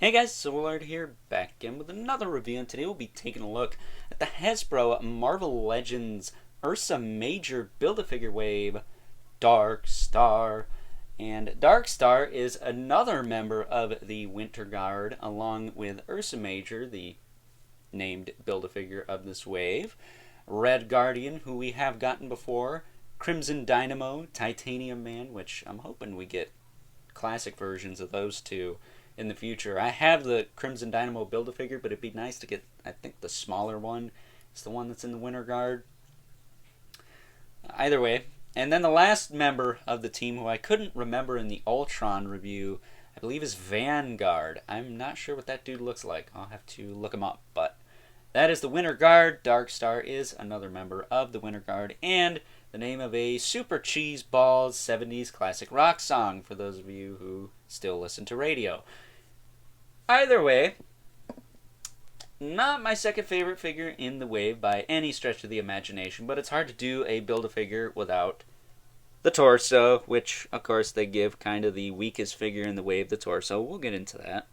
Hey guys, Solar here, back again with another review, and today we'll be taking a look at the Hasbro Marvel Legends UrsaMajor Build-A-Figure Wave Darkstar. And Darkstar is another member of the WinterGuard, along with UrsaMajor, the named Build-A-Figure of this wave, Red Guardian, who we have gotten before, Crimson Dynamo, Titanium Man, which I'm hoping we get classic versions of those two in the future. I have the Crimson Dynamo Build-A-Figure, but it'd be nice to get, I think, the smaller one. It's the one that's in the WinterGuard. Either way. And then the last member of the team, who I couldn't remember in the Ultron review, I believe is Vanguard. I'm not sure what that dude looks like. I'll have to look him up. But that is the WinterGuard. Darkstar is another member of the WinterGuard, and the name of a Super Cheese Balls 70s classic rock song, for those of you who still listen to radio. Either way, not my second favorite figure in the wave by any stretch of the imagination, but it's hard to do a Build-A-Figure without the torso, which, of course, they give kind of the weakest figure in the wave, the torso. We'll get into that.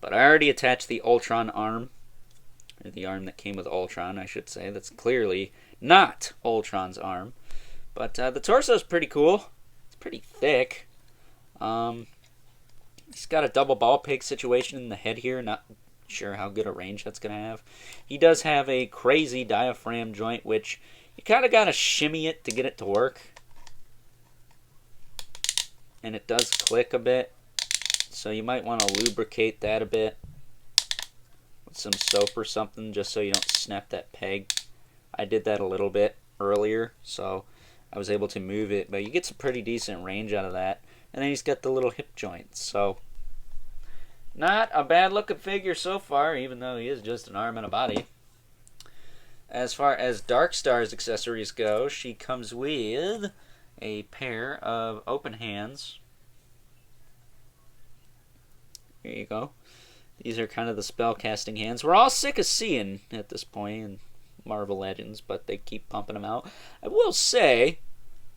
But I already attached the Ultron arm, or the arm that came with Ultron, I should say. That's clearly not Ultron's arm. But the torso is pretty cool. It's pretty thick. He's got a double ball peg situation in the head here. Not sure how good a range that's going to have. He does have a crazy diaphragm joint, which you kind of got to shimmy it to get it to work. And it does click a bit. So you might want to lubricate that a bit with some soap or something, just so you don't snap that peg. I did that a little bit earlier, so I was able to move it, but you get some pretty decent range out of that. And then he's got the little hip joints, so not a bad looking figure so far, even though he is just an arm and a body. As far as Darkstar's accessories go, she comes with a pair of open hands. Here you go. These are kind of the spell-casting hands. We're all sick of seeing at this point in Marvel Legends, but they keep pumping them out. I will say,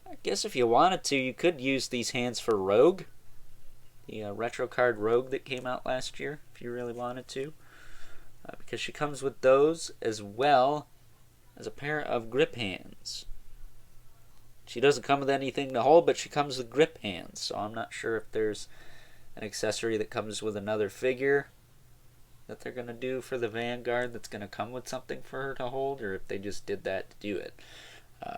I guess if you wanted to, you could use these hands for Rogue. The retro card Rogue that came out last year, if you really wanted to. Because she comes with those, as well as a pair of grip hands. She doesn't come with anything to hold, but she comes with grip hands. So I'm not sure if there's an accessory that comes with another figure that they're going to do for the Vanguard that's going to come with something for her to hold, or if they just did that to do it.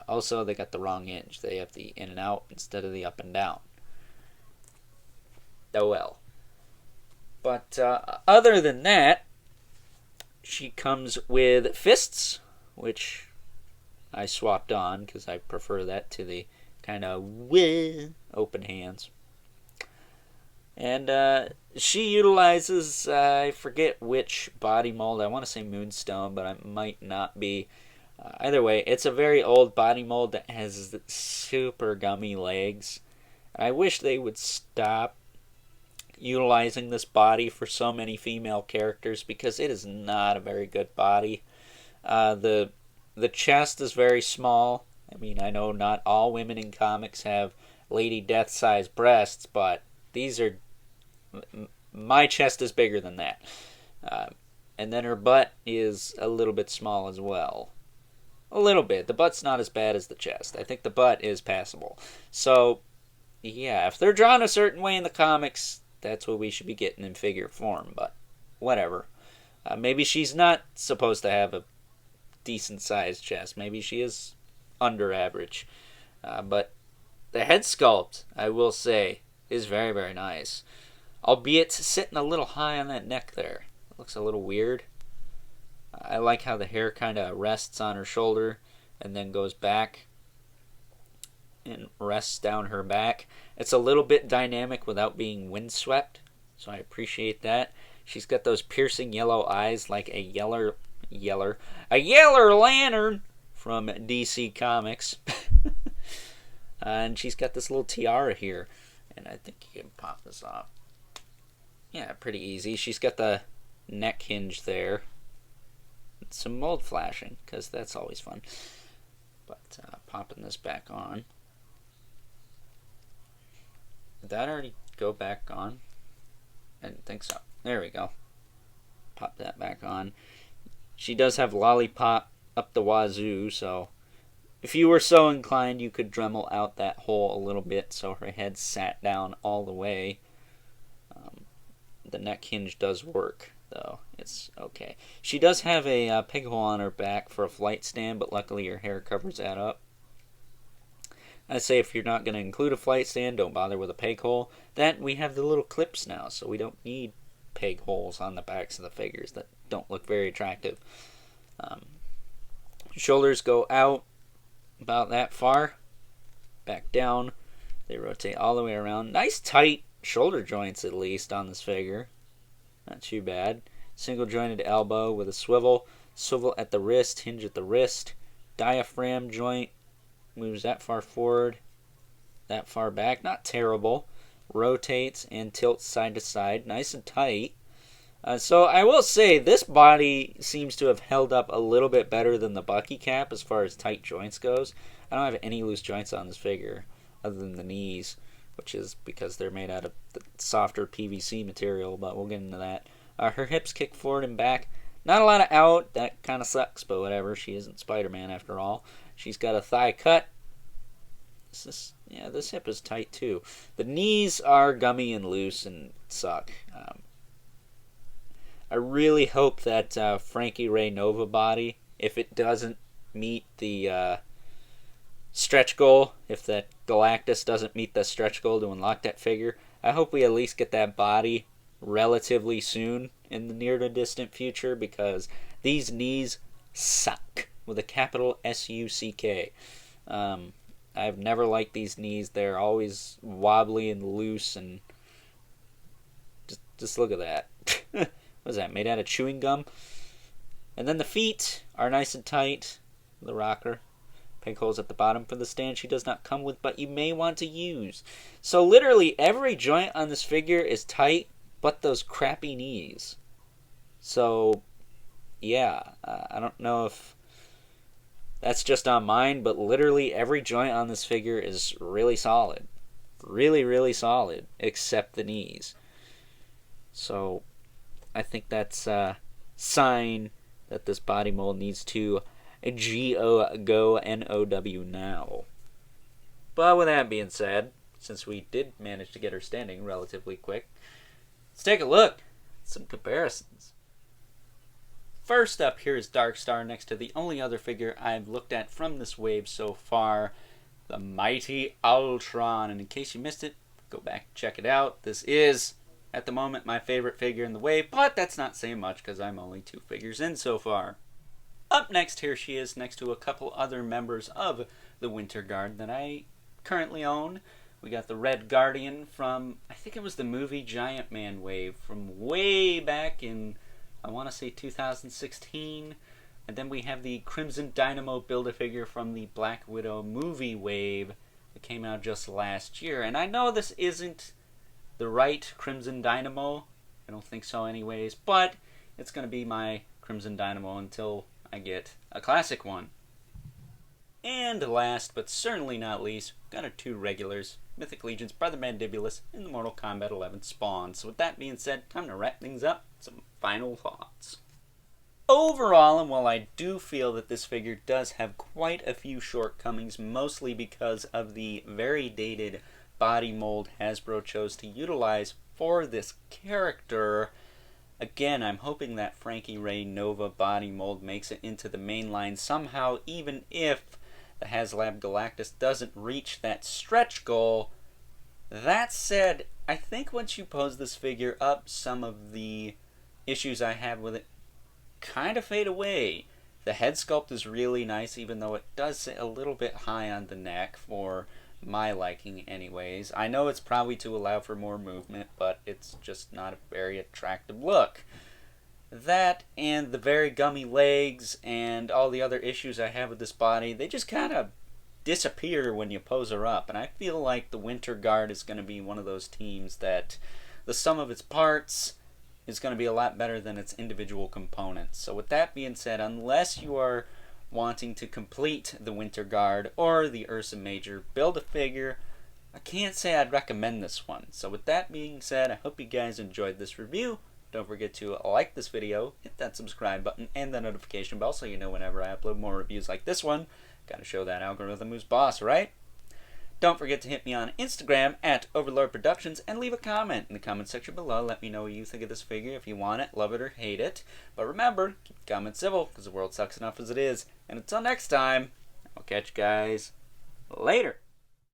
Also, they got the wrong hinge. They have the in and out instead of the up and down. Oh well. But other than that, she comes with fists, which I swapped on because I prefer that to the kind of open hands. And she utilizes, I forget which body mold. I want to say Moonstone, but I might not be. Either way, it's a very old body mold that has super gummy legs. I wish they would stop utilizing this body for so many female characters, because it is not a very good body. The chest is very small. I mean, I know not all women in comics have Lady Death-sized breasts, but these are... My chest is bigger than that. And then her butt is a little bit small as well. A little bit. The butt's not as bad as the chest. I think the butt is passable. So, yeah, if they're drawn a certain way in the comics, that's what we should be getting in figure form, but whatever. Maybe she's not supposed to have a decent-sized chest. Maybe she is under average. But the head sculpt, I will say, is very, very nice. Albeit sitting a little high on that neck there. It looks a little weird. I like how the hair kind of rests on her shoulder and then goes back and rests down her back. It's a little bit dynamic without being windswept, so I appreciate that. She's got those piercing yellow eyes like a yeller lantern from DC Comics. And she's got this little tiara here, and I think you can pop this off. Yeah, pretty easy. She's got the neck hinge there. Some mold flashing, because that's always fun. But popping this back on. Did that already go back on? I didn't think so. There we go. Pop that back on. She does have lollipop up the wazoo, so if you were so inclined, you could Dremel out that hole a little bit so her head sat down all the way. The neck hinge does work, though. It's okay. She does have a peg hole on her back for a flight stand, but luckily her hair covers that up. I say if you're not going to include a flight stand, don't bother with a peg hole. That we have the little clips now, so we don't need peg holes on the backs of the figures that don't look very attractive. Shoulders go out about that far, back down. They rotate all the way around. Nice tight shoulder joints, at least, on this figure. Not too bad. Single jointed elbow with a swivel. Swivel at the wrist, hinge at the wrist. Diaphragm joint moves that far forward, that far back. Not terrible. Rotates and tilts side to side. Nice and tight. So I will say this body seems to have held up a little bit better than the Bucky cap as far as tight joints goes. I don't have any loose joints on this figure other than the knees, which is because they're made out of the softer PVC material, but we'll get into that. Her hips kick forward and back. Not a lot of out. That kind of sucks, but whatever. She isn't Spider-Man after all. She's got a thigh cut. This hip is tight too. The knees are gummy and loose and suck. I really hope that Frankie Ray Nova body, if it doesn't meet the stretch goal, if that Galactus doesn't meet the stretch goal to unlock that figure, I hope we at least get that body relatively soon in the near to distant future, because these knees suck, with a capital S-U-C-K. I've never liked these knees. They're always wobbly and loose, and just look at that. What is that, made out of chewing gum? And then the feet are nice and tight. The rocker. Peg holes at the bottom for the stand she does not come with, but you may want to use. So literally every joint on this figure is tight, but those crappy knees. So, yeah, I don't know if that's just on mine, but literally every joint on this figure is really solid. Really, really solid, except the knees. So I think that's a sign that this body mold needs to go N-O-W now. But with that being said, since we did manage to get her standing relatively quick, let's take a look at some comparisons. First up here is Darkstar, next to the only other figure I've looked at from this wave so far, the mighty Ultron. And in case you missed it, go back and check it out. This is, at the moment, my favorite figure in the wave, but that's not saying much because I'm only 2 figures in so far. Up next, here she is, next to a couple other members of the WinterGuard that I currently own. We got the Red Guardian from, I think it was the movie Giant Man wave from way back in, I want to say 2016. And then we have the Crimson Dynamo Build-A-Figure from the Black Widow movie wave that came out just last year. And I know this isn't the right Crimson Dynamo. I don't think so anyways. But it's going to be my Crimson Dynamo until I get a classic one. And last, but certainly not least, got our 2 regulars, Mythic Legion's Brother Mandibulus and the Mortal Kombat 11 Spawn. So with that being said, time to wrap things up. Some final thoughts. Overall, and while I do feel that this figure does have quite a few shortcomings, mostly because of the very dated body mold Hasbro chose to utilize for this character, again, I'm hoping that Frankie Ray Nova body mold makes it into the main line somehow, even if the HasLab Galactus doesn't reach that stretch goal. That said, I think once you pose this figure up, some of the issues I have with it kind of fade away. The head sculpt is really nice, even though it does sit a little bit high on the neck for my liking anyways. I know it's probably to allow for more movement, but it's just not a very attractive look. That and the very gummy legs and all the other issues I have with this body, they just kind of disappear when you pose her up. And I feel like the WinterGuard is going to be one of those teams that the sum of its parts is going to be a lot better than its individual components. So with that being said, unless you are wanting to complete the WinterGuard or the UrsaMajor Build-A-Figure, I can't say I'd recommend this one. So with that being said, I hope you guys enjoyed this review. Don't forget to like this video, hit that subscribe button, and the notification bell so you know whenever I upload more reviews like this one. Gotta show that algorithm who's boss, right? Don't forget to hit me on Instagram at Overlord Productions and leave a comment in the comment section below. Let me know what you think of this figure, if you want it, love it, or hate it. But remember, keep the comments civil, because the world sucks enough as it is. And until next time, I'll catch you guys later.